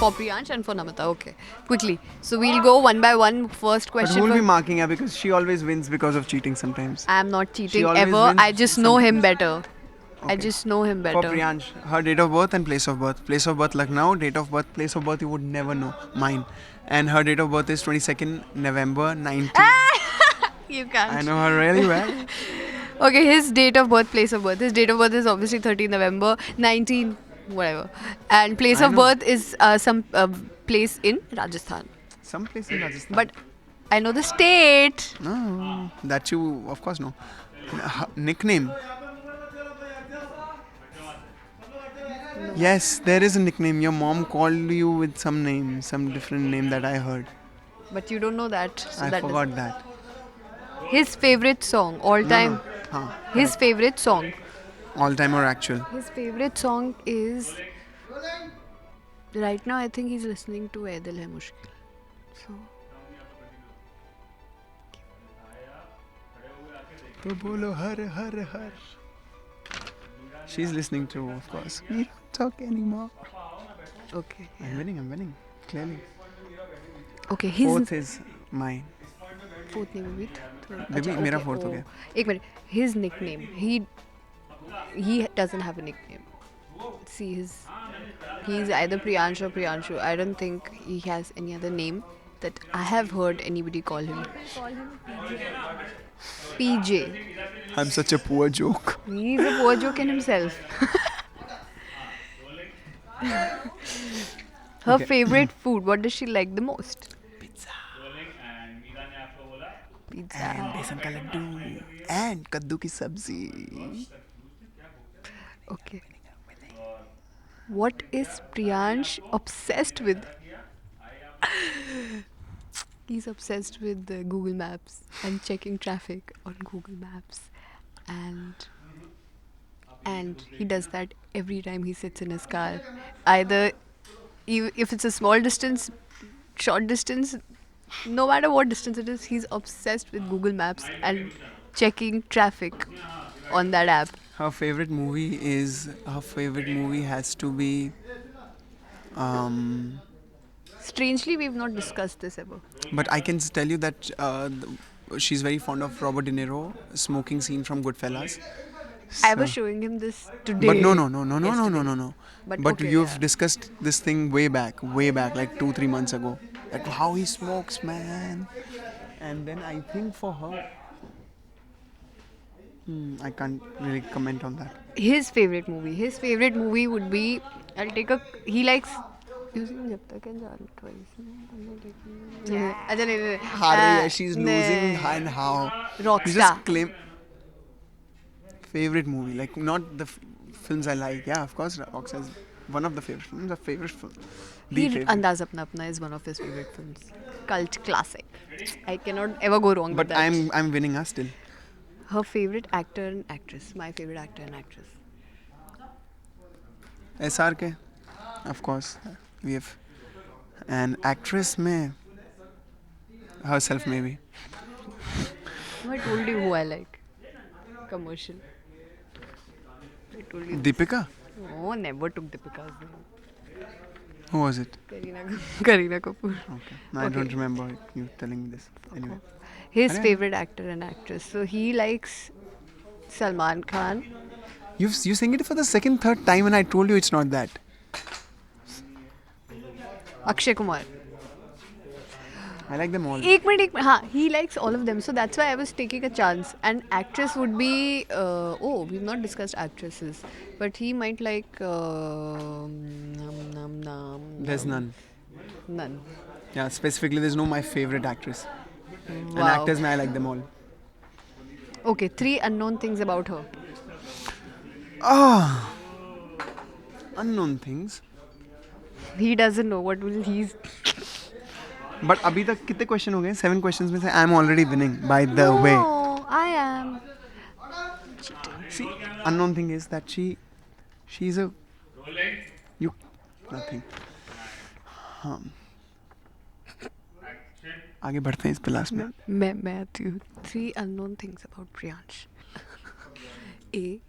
For Priyansh and for Namita. Okay. Quickly. So we'll go one by one. First But question. who will for- be marking her because she always wins because of cheating sometimes. I'm not cheating always ever. wins I just know him sometimes. better. I Okay. just know him For better. Priyansh, her date of birth and place of birth. Place of birth Lucknow, date of birth, place of birth you would never know. Mine. And her date of birth is 22nd November 19. You can't. I know her really well. Okay, his date of birth, place of birth. His date of birth is obviously 13 November 19, whatever. And place I of know. birth is some place in Rajasthan. Some place in Rajasthan. But I know the state. No, that you of course know. Her nickname. Yes, there is a nickname. Your mom called you with some name, some different name that I heard. But you don't know that. So I that forgot that. his favorite song, all time. Huh. His favorite song. All time or actual? His favorite song is. Right now, I think he's listening to Ae Dil Hai Mushkil. So. तो बोलो हर हर हर. She's listening to, of course. We don't talk anymore. Okay. I'm winning, clearly. Okay, his Fourth is mine. fourth name will be. Baby, मेरा fourth हो गया. एक minute. His nickname. He doesn't have a nickname. See he's either Priyansh or Priyanshu. I don't think he has any other name that I have heard anybody call him. PJ. I'm such a poor joke. He's a poor joke in himself. Her Okay. favorite food. What does she like the most? Pizza. Pizza. And बेसन का Laddu. And कद्दू की सब्जी. Okay. What is Priyansh obsessed with? He's obsessed with Google Maps and checking traffic on Google Maps, and he does that every time he sits in his car. Either if it's a small distance, short distance, no matter what distance it is, he's obsessed with Google Maps and checking traffic on that app. Her favorite movie has to be Strangely, we've not discussed this ever. but I can tell you that she's very fond of Robert De Niro smoking scene from Goodfellas. I was So- showing him this today. But no. Yesterday. But But okay, you've yeah. discussed this thing way back, like 2-3 months ago. That how he smokes, man. And then I think for her, I can't really comment on that. His favorite movie would be. He likes. Using जब तक है जान twice. अच्छा नहीं. Harry, she's losing and how. You Rockstar. just claim favorite movie, like not the films I like. Yeah, of course, Rockstar is one of the favorite films. A favorite film. The favorite. Andaz Apna Apna is one of his favorite films. Cult classic. I cannot ever go wrong But with that. I'm winning us still. Her favorite actor and actress. My favorite actor and actress. SRK, of course, we have. And actress में herself maybe. I told you who I like. Commercial. I told you. Deepika? No, never took Deepika's name. Who was it? Kareena Kapoor. Okay. No, I Okay. don't remember you telling me this. Anyway. His Arey. favorite actor and actress. So he likes Salman Khan. You saying it for the second, third time and I told you it's not that. Akshay Kumar. I like them all. एक minute हाँ he likes all of them, so that's why I was taking a chance. And actress would be we've not discussed actresses, but he might like There's none. none. Yeah, specifically there's no my favorite actress. And Wow. actors, I like them all. Okay, 3 unknown things about her. Unknown things. He doesn't know what will he's. But अभी तक कितने question हो गए? 7 questions में से I'm already winning by the way. No, I am. See, unknown thing is that she's a nothing. आगे बढ़ते हैं इस क्लास में. मैं आती हूँ. 3 unknown things about Priyansh. A,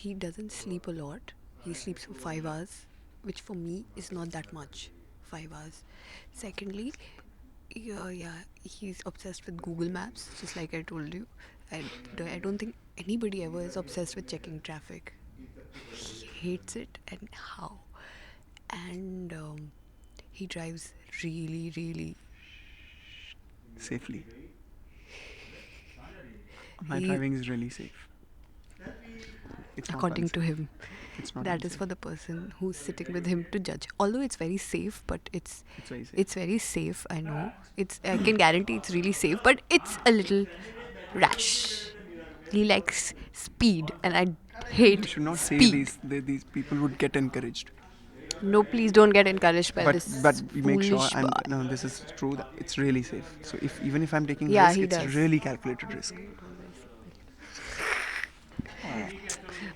he doesn't sleep a lot. he sleeps for 5 hours, which for me is not that much. 5 hours. Secondly, yeah, he's obsessed with Google Maps, just like I told you. I don't think anybody ever is obsessed with checking traffic. He hates it, and how? And he drives really, really. Safely. My He- driving is really safe. It's not According to unsafe. him, It's not that is unsafe. for the person who's sitting with him to judge. Although it's very safe, but It's very safe. it's very safe. I know. I can guarantee it's really safe, but it's a little rash. He likes speed, and I hate You should not say speed. these. These people would get encouraged. No, please don't get encouraged by this But you make sure. foolish And boy. no, this is true. That it's really safe. So even if I'm taking Yeah, risk, he it's does. really calculated risk.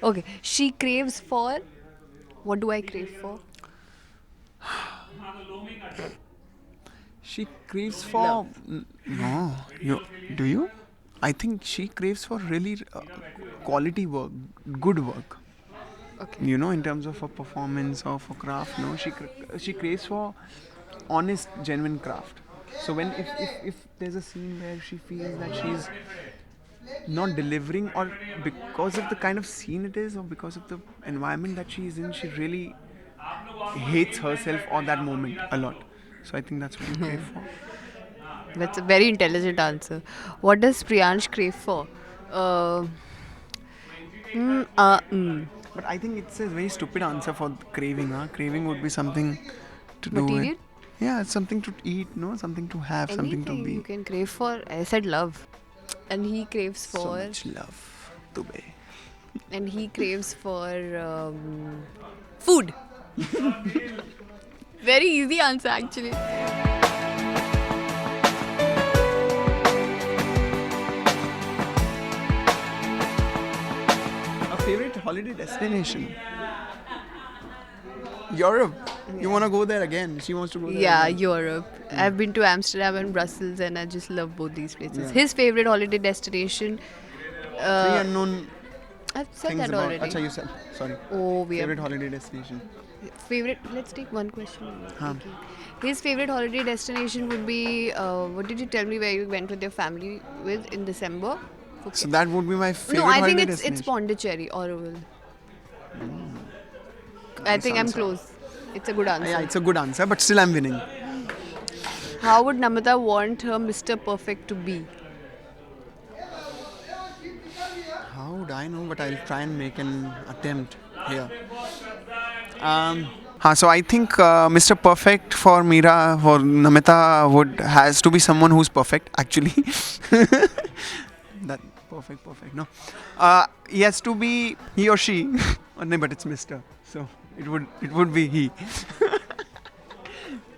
Okay, she craves for. What do I crave for? She craves for no. Do you? I think she craves for really quality work, good work. Okay. You know, in terms of a performance or for craft. No, she craves for honest, genuine craft. So if there's a scene where she feels that she's not delivering, or because of the kind of scene it is, or because of the environment that she's in, she really hates herself or that moment a lot. So I think that's what you crave for. That's a very intelligent answer. What does Priyansh crave for? Uh, But I think it's a very stupid answer for craving. Huh? Craving would be something to do with. Material? Yeah, it's something to eat, no? Something to have, something to Anything be. you can crave for. I said love, and he craves So for. much love. Dubey. And he craves for food. Very easy answer, actually. A favorite holiday destination? Europe. You want to go there again? She wants to go there. Yeah, again. Europe. I've been to Amsterdam and Brussels, and I just love both these places. Yeah. His favorite holiday destination. Three unknown I've said things that about. already. Acha, you said. Sorry. Oh, we Favorite have holiday destination. favorite. Let's take one question. Huh. Okay. His favorite holiday destination would be. What did you tell me where you went with your family with in December? Okay. So that would be my favorite No, I holiday think it's destination. Pondicherry, Oroville. I think I'm answer. close. It's a good answer. Yeah, it's a good answer, but still I'm winning. How would Namita want her Mr. Perfect to be? How would I know? But I'll try and make an attempt here. So I think Mr. Perfect for Meera, for Namita has to be someone who's perfect. Actually, that perfect. No, he has to be he or she. Oh, no, but it's Mr. So it would be he.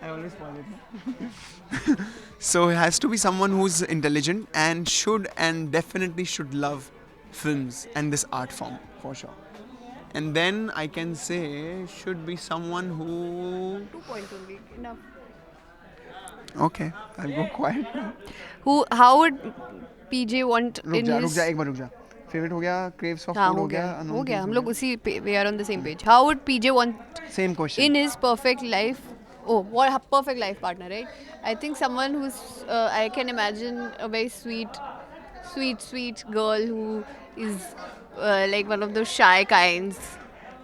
I always call it. So it has to be someone who's intelligent and definitely should love films and this art form for sure. And then I can say should be someone who. 2 points only. Enough. Okay, I'll go quiet now. How would PJ want रुक in जा his? एक बार रुक जा. Favorite हो गया, craves for हाँ food हो हो गया, गया unknown हो गया things हम हो लोग गया. उसी we are on the same page. How would PJ want Same question. in his perfect life? Oh, what a perfect life partner, right? I think someone who's I can imagine a very sweet girl who is like one of those shy kinds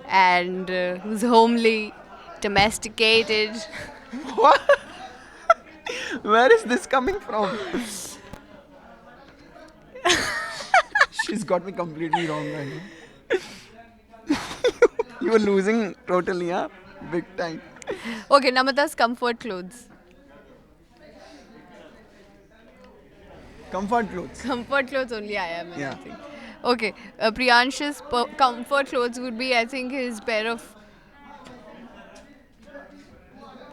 and who's homely, domesticated. Where is this coming from? She's got me completely wrong right now. You were losing totally, huh? Big time. Okay, Namata's comfort clothes. Comfort clothes. Comfort clothes only I am in, Yeah. I think. Okay, Priyansh's comfort clothes would be, I think, his pair of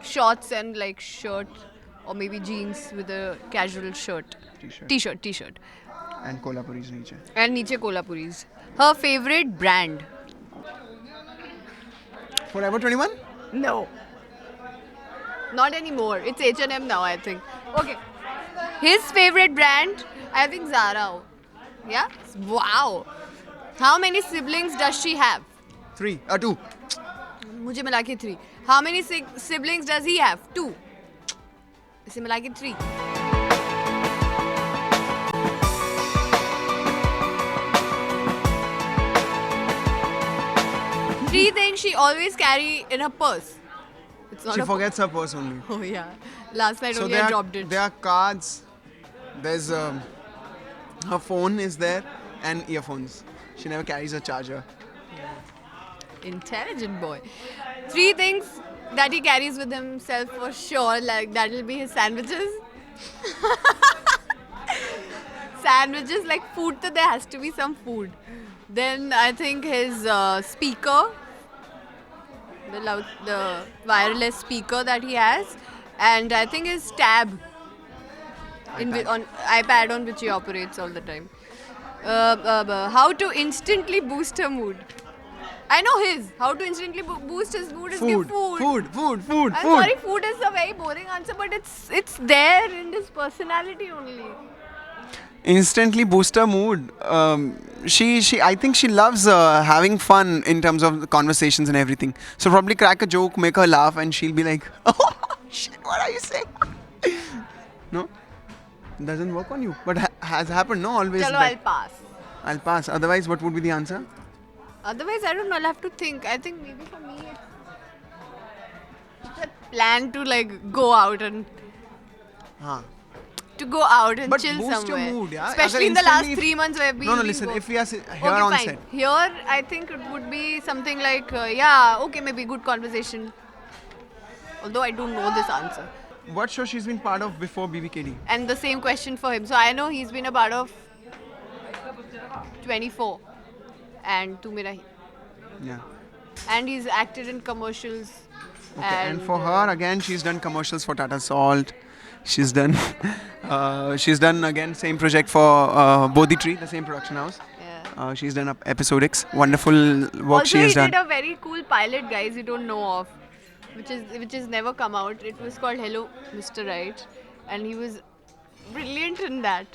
shorts and like shirt, or maybe jeans with a casual shirt. T-shirt. T-shirt. And Kolhapuri's niche. And niche Kolhapuris. Her favorite brand? Forever 21? No. Not anymore. It's H&M now, I think. Okay. His favorite brand? I think Zara. Yeah? Wow. How many siblings does she have? 2. मुझे मिला के 3. How many siblings does he have? 2. इसे मिला के 3. Three things she always carry in her purse. It's not She a forgets her purse only. Oh yeah. Last night So only I dropped it. there are cards. There's her phone is there and earphones. She never carries a charger. Intelligent boy. 3 things that he carries with himself for sure. Like that will be his sandwiches. Sandwiches, like food. So there has to be some food. Then I think his speaker, the wireless speaker that he has, and I think his tab on iPad on which he operates all the time. How to instantly boost her mood. I know his. How to instantly boost his mood is give food. Food. I'm sorry, food is a very boring answer, but it's there in his personality only. Instantly boost her mood. She I think she loves having fun in terms of the conversations and everything. So probably crack a joke, make her laugh, and she'll be like, "Oh shit, what are you saying?" No, doesn't work on you, but has happened. No, always. Chalo, that- I'll pass. I'll pass. Otherwise, what would be the answer? Otherwise, I don't know. I'll have to think. I think maybe for me, it's a plan to like go out and Huh. go out and But chill boost your somewhere. mood, yeah? Especially Agar in the last instantly if- 3 months where we No, listen. If we are here okay, on fine. set, Here, I think it would be something like, okay, maybe good conversation. Although I don't know this answer. what show she's been part of before BBKD? And the same question for him. So I know he's been a part of 24 and Tu Mera Hi. Yeah. And he's acted in commercials. Okay, and for her again, she's done commercials for Tata Salt. She's done, again same project for Bodhi Tree, the same production house. Yeah. She's done episode X. Wonderful work Also, she has he done. did a very cool pilot, guys, you don't know of, which is never come out. It was called Hello, Mr. Right, and he was brilliant in that.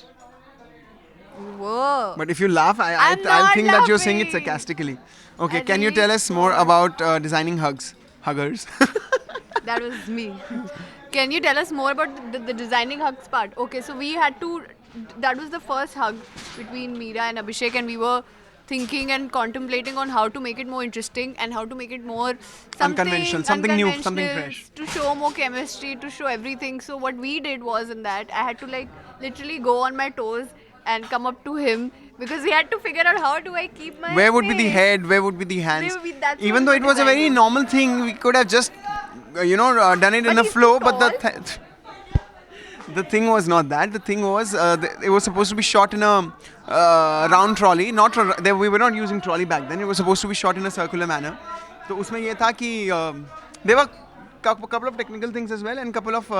Whoa. But if you laugh, I'm I not think that you're saying it laughing. sarcastically. Okay, I can you really tell us more about designing huggers? That was me. Can you tell us more about the designing hugs part? Okay, so we had to. That was the first hug between Meera and Abhishek, and we were thinking and contemplating on how to make it more interesting and how to make it more Unconventional, something new, something unconventional, fresh. to show more chemistry, to show everything. So what we did was in that I had to like literally go on my toes and come up to him because we had to figure out how do I keep my Where would be the face. head? Where would be the hands? Where would be- that's Even what though it the was a design very was. normal thing, we could have just, done it But in a he's flow. too But the tall. the thing was not that. The thing was, it was supposed to be shot in a round trolley. We were not using trolley back then. It was supposed to be shot in a circular manner. So उसमें ये था कि there were couple of technical things as well and couple of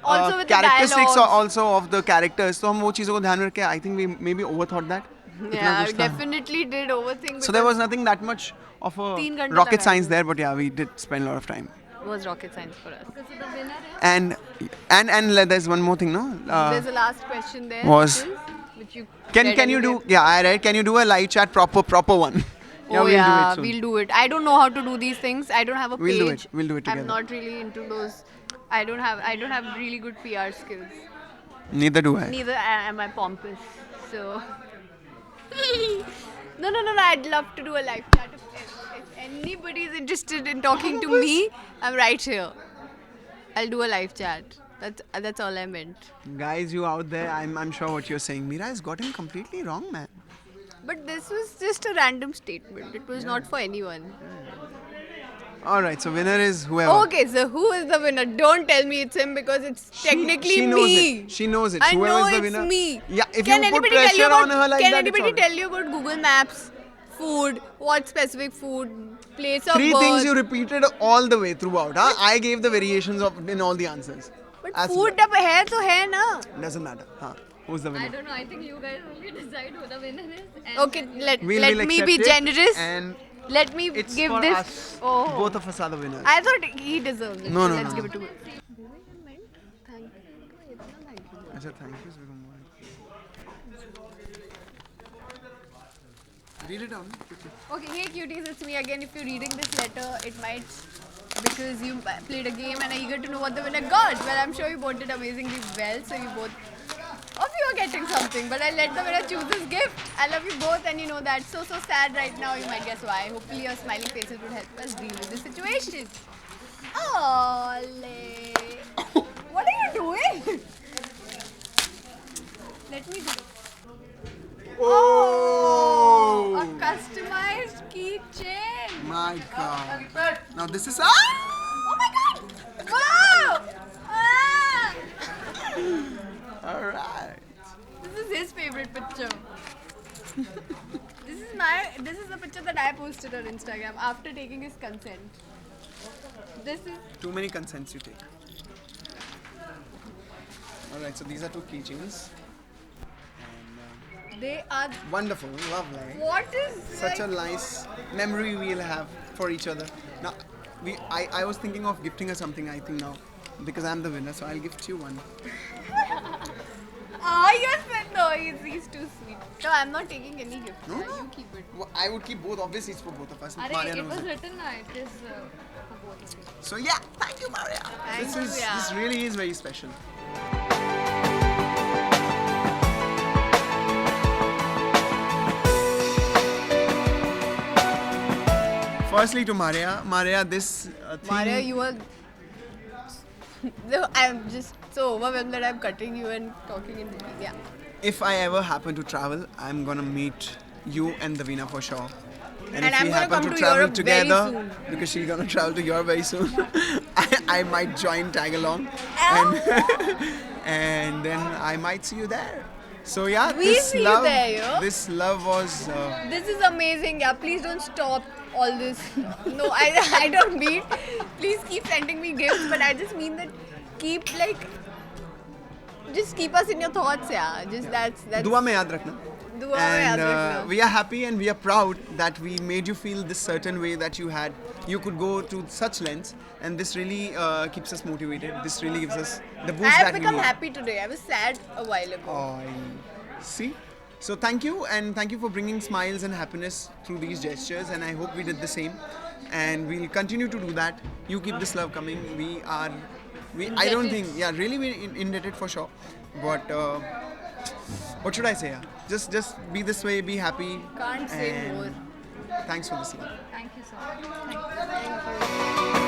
Also with the characteristics dialogues. also of the characters. तो हम वो चीज़ों को ध्यान में रख के I think we maybe overthought that. Yeah, इतना I कुछ था. definitely did overthink. So there was nothing that much of a 3 घंटे rocket लगा science था. there, but yeah, we did spend a lot of time. Was rocket science for us. And there's one more thing, no? There's a last question there. was- which you Can read you do? anyway. Yeah, I read. Can you do a live chat proper one? Oh we'll yeah, do it soon. we'll do it. I don't know how to do these things. I don't have a We'll do page. it. We'll do it together. I'm not really into those. I don't have really good PR skills. Neither do I. Neither am I pompous. So no. I'd love to do a live chat. If anybody is interested in talking to me, I'm right here. I'll do a live chat. That's all I meant. Guys, you out there, I'm sure what you're saying. Mira has got him completely wrong, man. But this was just a random statement. It was not for anyone. All right, so winner is whoever. Okay, so who is the winner? Don't tell me it's him because it's technically she knows me. it. She knows it. I Whoever know is the it's winner. me. Yeah, if Can you put anybody tell you pressure about, on her like can that, it's anybody all tell you about Google Maps, food, what specific food, place of Three birth? things you repeated all the way throughout. Huh? I gave the variations in all the answers. But As food अब है तो है ना. doesn't matter. Huh? Who's the winner? I don't know. I think you guys only decide who the winner is. And Okay, let We'll me accept be it, generous. And Let me it's give for this. us. Oh, Both of us are the winners. I thought he deserves it. No, so no, let's no. give it to him. I said thank you. Read it down. Quickly. Okay, hey cuties, it's me again. If you're reading this letter, it might because you played a game and are eager to know what the winner got. Well, I'm sure you both did amazingly well, so you both of you are getting something. But I let the winner choose his gift. I love you both, and you know that. So sad right now. You might guess why. Hopefully, your smiling faces would help us deal with the situation. Ole. What are you doing? Let me do it. Oh! A customized keychain. My God. Now this is Oh my god! Wow! Ah! all right. This is his favorite picture. This is the picture that I posted on Instagram after taking his consent. This is Too many consents you take. All right. So these are two keychains. they are Wonderful, lovely. what is Such like, a nice memory we'll have for each other. Now, I was thinking of gifting her something. I think now, because I'm the winner, so I'll gift you one. yes but no, he's too sweet. No, I'm not taking any gift. No? You keep it. Well, I would keep both. Obviously, it's for both of us. Maria It knows was it. written it is for both of you. So yeah, thank you, Maria. Thank you, This yeah. really is very special. Firstly, to Maria, this theme. Maria, you are. No, I'm just so overwhelmed that I'm cutting you and talking in between. Yeah. If I ever happen to travel, I'm gonna meet you and Davina for sure. And if I'm we gonna happen come to to travel Europe very together, soon. because she's gonna travel to Europe very soon, I might join tag along, and then I might see you there. So yeah, We this see you love, there, yo. this love was. This is amazing. Yeah, please don't stop all this. No, I don't mean. Please keep sending me gifts, but I just mean that keep just keep us in your thoughts. Yeah, just that's. Dua mein yaad rakhna. Dua mein yaad And rakhna. we are happy and we are proud that we made you feel this certain way that you had. You could go to such lengths, and this really keeps us motivated. This really gives us the boost I have that we become need. happy today. I was sad a while ago. Oh, see? So thank you, and thank you for bringing smiles and happiness through these gestures, and I hope we did the same. And we'll continue to do that. You keep this love coming. I don't think, yeah, really we're indebted for sure. But what should I say? Yeah? Just be this way, be happy. Can't say and more. Thanks for this love. Thank you so much. Thank you.